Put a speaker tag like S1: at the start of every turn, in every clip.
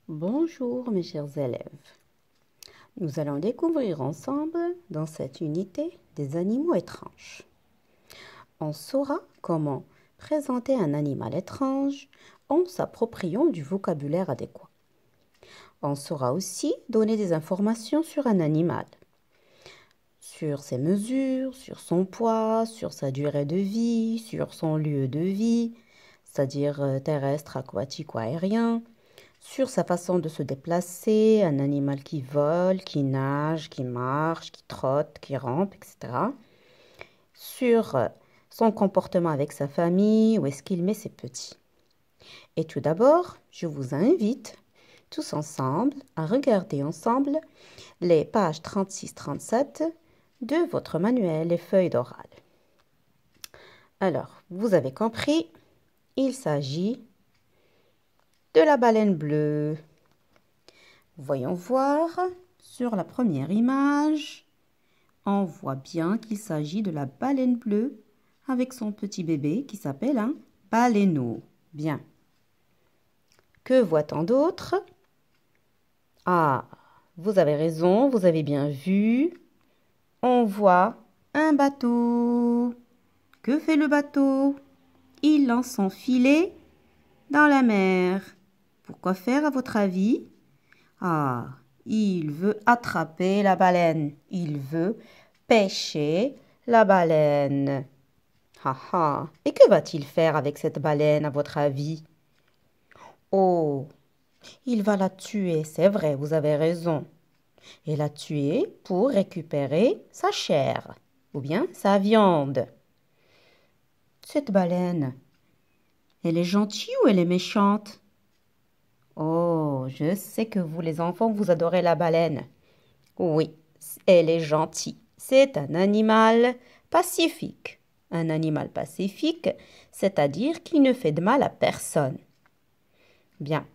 S1: Bonjour mes chers élèves. Nous allons découvrir ensemble dans cette unité des animaux étranges. On saura comment présenter un animal étrange en s'appropriant du vocabulaire adéquat. On saura aussi donner des informations sur un animal, sur ses mesures, sur son poids, sur sa durée de vie, sur son lieu de vie, c'est-à-dire terrestre, aquatique ou aérien, sur sa façon de se déplacer, un animal qui vole, qui nage, qui marche, qui trotte, qui rampe, etc. Sur son comportement avec sa famille, où est-ce qu'il met ses petits. Et tout d'abord, je vous invite tous ensemble à regarder ensemble les pages 36-37 de votre manuel, les feuilles d'oral. Alors, vous avez compris, il s'agit de la baleine bleue. Voyons voir sur la première image. On voit bien qu'il s'agit de la baleine bleue avec son petit bébé qui s'appelle un baleineau. Bien. Que voit-on d'autre? Ah, vous avez raison, vous avez bien vu. On voit un bateau. Que fait le bateau? Il lance son filet dans la mer. Pourquoi faire à votre avis? Ah, il veut attraper la baleine. Il veut pêcher la baleine. Ah ah. Et que va-t-il faire avec cette baleine à votre avis? Oh, il va la tuer, c'est vrai, vous avez raison. Et la tuer pour récupérer sa chair ou bien sa viande. Cette baleine, elle est gentille ou elle est méchante? Oh, je sais que vous, les enfants, vous adorez la baleine. Oui, elle est gentille. C'est un animal pacifique. Un animal pacifique, c'est-à-dire qui ne fait de mal à personne. Bien.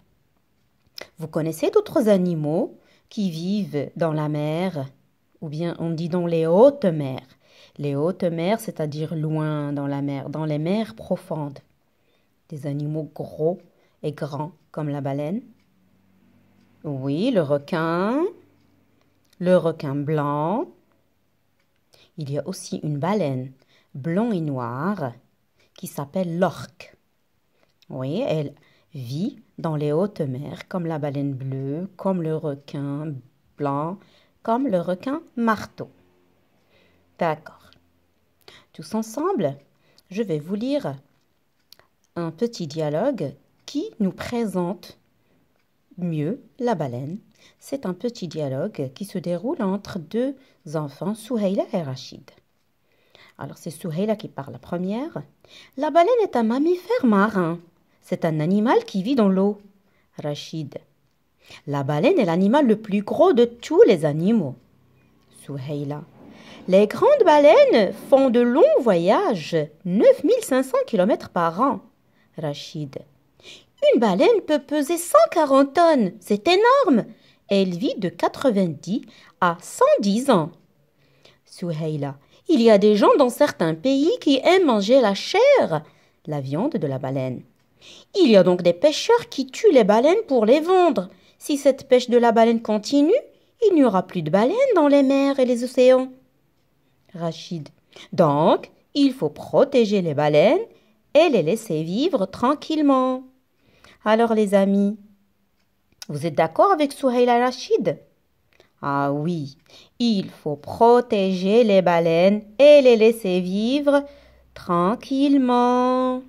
S1: Vous connaissez d'autres animaux qui vivent dans la mer, ou bien on dit dans les hautes mers. Les hautes mers, c'est-à-dire loin dans la mer, dans les mers profondes. Des animaux gros et grands comme la baleine. Oui, le requin blanc. Il y a aussi une baleine blanc et noire qui s'appelle l'orque. Oui, elle vit dans les hautes mers comme la baleine bleue, comme le requin blanc, comme le requin marteau. D'accord. Tous ensemble, je vais vous lire un petit dialogue qui nous présente mieux la baleine. C'est un petit dialogue qui se déroule entre deux enfants, Souheila et Rachid. Alors c'est Souheila qui parle la première. La baleine est un mammifère marin. C'est un animal qui vit dans l'eau. Rachid. La baleine est l'animal le plus gros de tous les animaux. Souheila. Les grandes baleines font de longs voyages, 9500 km par an. Rachid. Une baleine peut peser 140 tonnes, c'est énorme. Elle vit de 90 à 110 ans. Souheila. Il y a des gens dans certains pays qui aiment manger la chair, la viande de la baleine. Il y a donc des pêcheurs qui tuent les baleines pour les vendre. Si cette pêche de la baleine continue, il n'y aura plus de baleines dans les mers et les océans. Rachid. Donc, il faut protéger les baleines et les laisser vivre tranquillement. Alors les amis, vous êtes d'accord avec Souheila et Rachid? Ah oui, il faut protéger les baleines et les laisser vivre tranquillement.